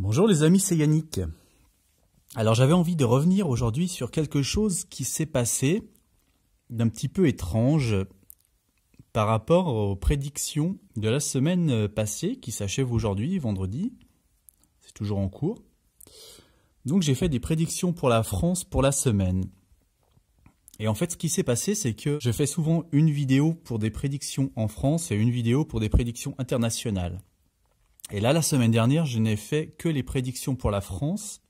Bonjour les amis, c'est Yannick. Alors j'avais envie de revenir aujourd'hui sur quelque chose qui s'est passé d'un petit peu étrange par rapport aux prédictions de la semaine passée qui s'achève aujourd'hui, vendredi. C'est toujours en cours. Donc j'ai fait des prédictions pour la France pour la semaine. Et en fait ce qui s'est passé c'est que je fais souvent une vidéo pour des prédictions en France et une vidéo pour des prédictions internationales. Et là, la semaine dernière, je n'ai fait que les prédictions pour la France.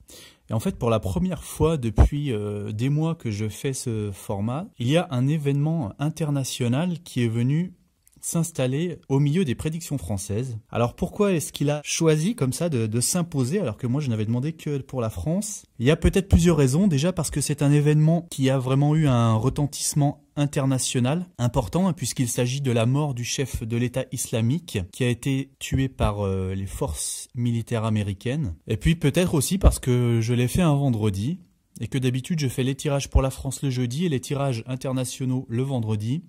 Et en fait, pour la première fois depuis des mois que je fais ce format, il y a un événement international qui est venu s'installer au milieu des prédictions françaises. Alors pourquoi est-ce qu'il a choisi comme ça de s'imposer alors que moi je n'avais demandé que pour la France? Il y a peut-être plusieurs raisons. Déjà parce que c'est un événement qui a vraiment eu un retentissement international important hein, puisqu'il s'agit de la mort du chef de l'État islamique qui a été tué par les forces militaires américaines. Et puis peut-être aussi parce que je l'ai fait un vendredi et que d'habitude je fais les tirages pour la France le jeudi et les tirages internationaux le vendredi.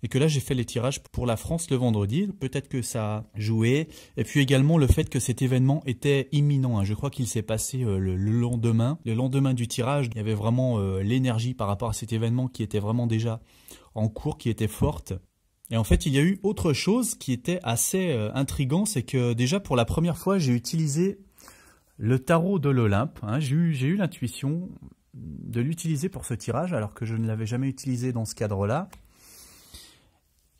Et que là, j'ai fait les tirages pour la France le vendredi. Peut-être que ça a joué. Et puis également le fait que cet événement était imminent. Hein. Je crois qu'il s'est passé le lendemain. Le lendemain du tirage, il y avait vraiment l'énergie par rapport à cet événement qui était vraiment déjà en cours, qui était forte. Et en fait, il y a eu autre chose qui était assez intriguant. C'est que déjà, pour la première fois, j'ai utilisé le tarot de l'Olympe. Hein. J'ai eu l'intuition de l'utiliser pour ce tirage alors que je ne l'avais jamais utilisé dans ce cadre-là.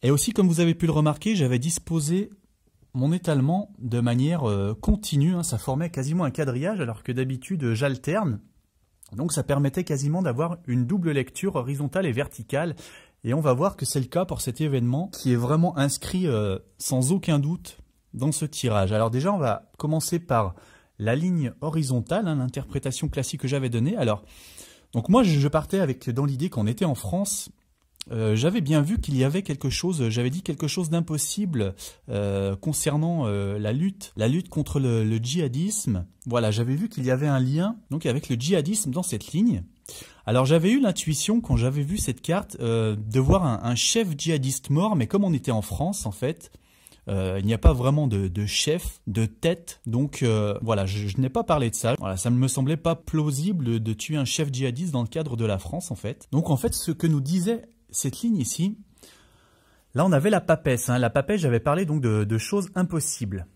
Et aussi, comme vous avez pu le remarquer, j'avais disposé mon étalement de manière continue. Hein, ça formait quasiment un quadrillage alors que d'habitude j'alterne. Donc ça permettait quasiment d'avoir une double lecture horizontale et verticale. Et on va voir que c'est le cas pour cet événement qui est vraiment inscrit sans aucun doute dans ce tirage. Alors déjà, on va commencer par la ligne horizontale, hein, l'interprétation classique que j'avais donnée. Alors, donc moi je partais avec dans l'idée qu'on était en France. J'avais bien vu qu'il y avait quelque chose, j'avais dit quelque chose d'impossible concernant la lutte contre le djihadisme. Voilà, j'avais vu qu'il y avait un lien donc avec le djihadisme dans cette ligne. Alors j'avais eu l'intuition quand j'avais vu cette carte de voir un chef djihadiste mort, mais comme on était en France en fait, il n'y a pas vraiment de chef, de tête, donc voilà, je n'ai pas parlé de ça. Voilà, ça ne me semblait pas plausible de tuer un chef djihadiste dans le cadre de la France en fait. Donc en fait, ce que nous disait cette ligne ici, là on avait la papesse. Hein. La papesse, j'avais parlé donc de choses impossibles.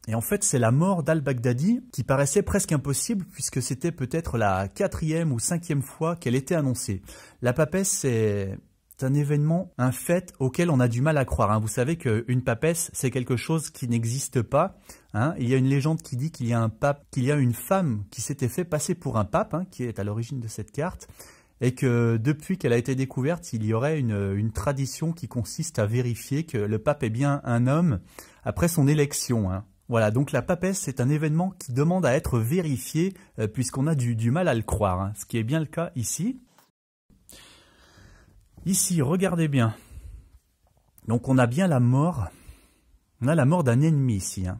Et en fait, c'est la mort d'al-Baghdadi qui paraissait presque impossible puisque c'était peut-être la 4e ou 5e fois qu'elle était annoncée. La papesse, c'est un événement, un fait auquel on a du mal à croire. Hein. Vous savez qu'une papesse, c'est quelque chose qui n'existe pas. Hein. Il y a une légende qui dit qu'il y a un pape, qu'il y a une femme qui s'était fait passer pour un pape, hein, qui est à l'origine de cette carte. Et que depuis qu'elle a été découverte, il y aurait une tradition qui consiste à vérifier que le pape est bien un homme après son élection. Hein. Voilà, donc la papesse, c'est un événement qui demande à être vérifié puisqu'on a du mal à le croire, hein, ce qui est bien le cas ici. Ici, regardez bien. Donc on a bien la mort, on a la mort d'un ennemi ici. Hein.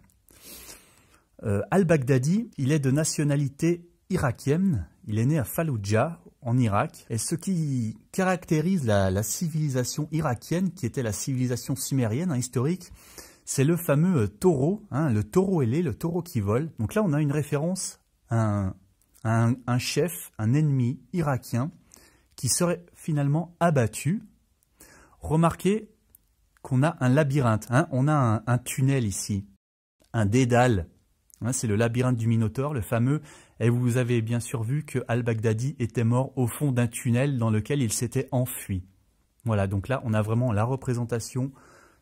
Al-Baghdadi, il est de nationalité irakienne, il est né à Falloujah, en Irak. Et ce qui caractérise la civilisation irakienne, qui était la civilisation sumérienne, hein, historique, c'est le fameux taureau, hein, le taureau ailé, le taureau qui vole. Donc là, on a une référence à un chef, un ennemi irakien, qui serait finalement abattu. Remarquez qu'on a un labyrinthe, hein, on a un tunnel ici, un dédale. Hein, c'est le labyrinthe du Minotaure, le fameux. Et vous avez bien sûr vu que al-Baghdadi était mort au fond d'un tunnel dans lequel il s'était enfui. Voilà, donc là, on a vraiment la représentation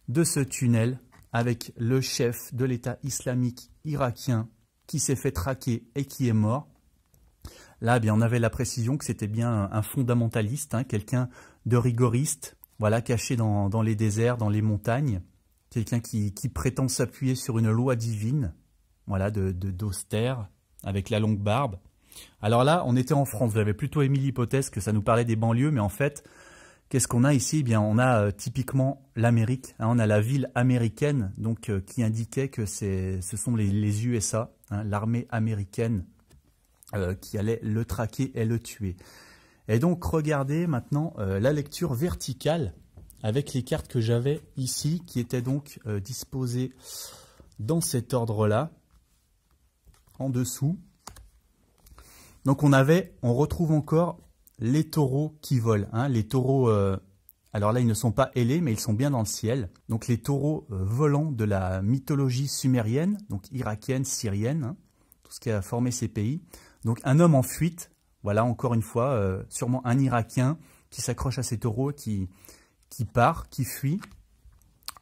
de ce tunnel avec le chef de l'État islamique irakien qui s'est fait traquer et qui est mort. Là, eh bien, on avait la précision que c'était bien un fondamentaliste, hein, quelqu'un de rigoriste, voilà, caché dans les déserts, dans les montagnes, quelqu'un qui prétend s'appuyer sur une loi divine, voilà, d'austère, avec la longue barbe. Alors là, on était en France. Vous avez plutôt émis l'hypothèse que ça nous parlait des banlieues, mais en fait, qu'est-ce qu'on a ici? Eh bien, on a typiquement l'Amérique. Hein, on a la ville américaine, donc qui indiquait que ce sont les USA, hein, l'armée américaine, qui allait le traquer et le tuer. Et donc, regardez maintenant la lecture verticale avec les cartes que j'avais ici, qui étaient donc disposées dans cet ordre-là. en dessous. Donc on retrouve encore les taureaux qui volent. Hein. Les taureaux, alors là ils ne sont pas ailés, mais ils sont bien dans le ciel. Donc les taureaux volants de la mythologie sumérienne, donc irakienne, syrienne, hein, tout ce qui a formé ces pays. Donc un homme en fuite, voilà encore une fois, sûrement un Irakien qui s'accroche à ces taureaux, qui part, qui fuit.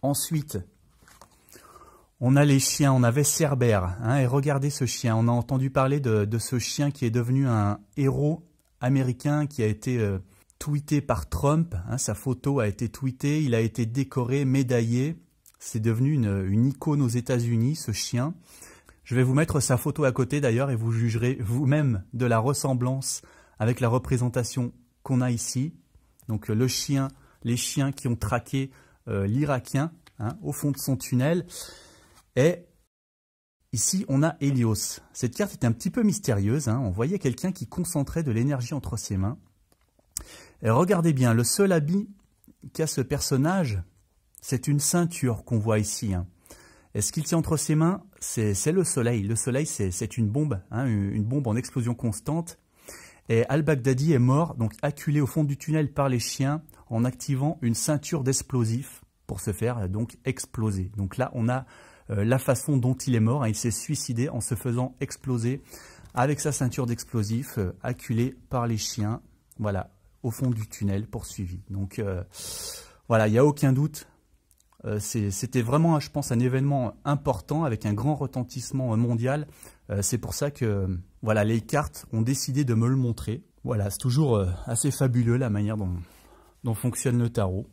Ensuite, on a les chiens, on avait Cerbère, hein, et regardez ce chien, on a entendu parler de ce chien qui est devenu un héros américain qui a été tweeté par Trump, hein, sa photo a été tweetée, il a été décoré, médaillé, c'est devenu une icône aux États-Unis ce chien. Je vais vous mettre sa photo à côté d'ailleurs et vous jugerez vous-même de la ressemblance avec la représentation qu'on a ici. Donc le chien, les chiens qui ont traqué l'Irakien, hein, au fond de son tunnel. Et ici, on a Hélios. Cette carte est un petit peu mystérieuse. Hein. On voyait quelqu'un qui concentrait de l'énergie entre ses mains. Et regardez bien, le seul habit qu'a ce personnage, c'est une ceinture qu'on voit ici. Hein. Et ce qu'il tient entre ses mains, c'est le soleil. Le soleil, c'est une bombe, hein, une bombe en explosion constante. Et Al-Baghdadi est mort, donc acculé au fond du tunnel par les chiens, en activant une ceinture d'explosifs pour se faire donc exploser. Donc là, on a la façon dont il est mort. Hein, il s'est suicidé en se faisant exploser avec sa ceinture d'explosifs, acculé par les chiens, voilà, au fond du tunnel, poursuivi. Donc voilà, il n'y a aucun doute. C'était vraiment, je pense, un événement important avec un grand retentissement mondial. C'est pour ça que voilà, les cartes ont décidé de me le montrer. Voilà, c'est toujours assez fabuleux la manière dont fonctionne le tarot.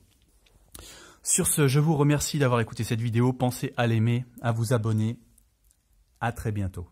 Sur ce, je vous remercie d'avoir écouté cette vidéo. Pensez à l'aimer, à vous abonner. À très bientôt.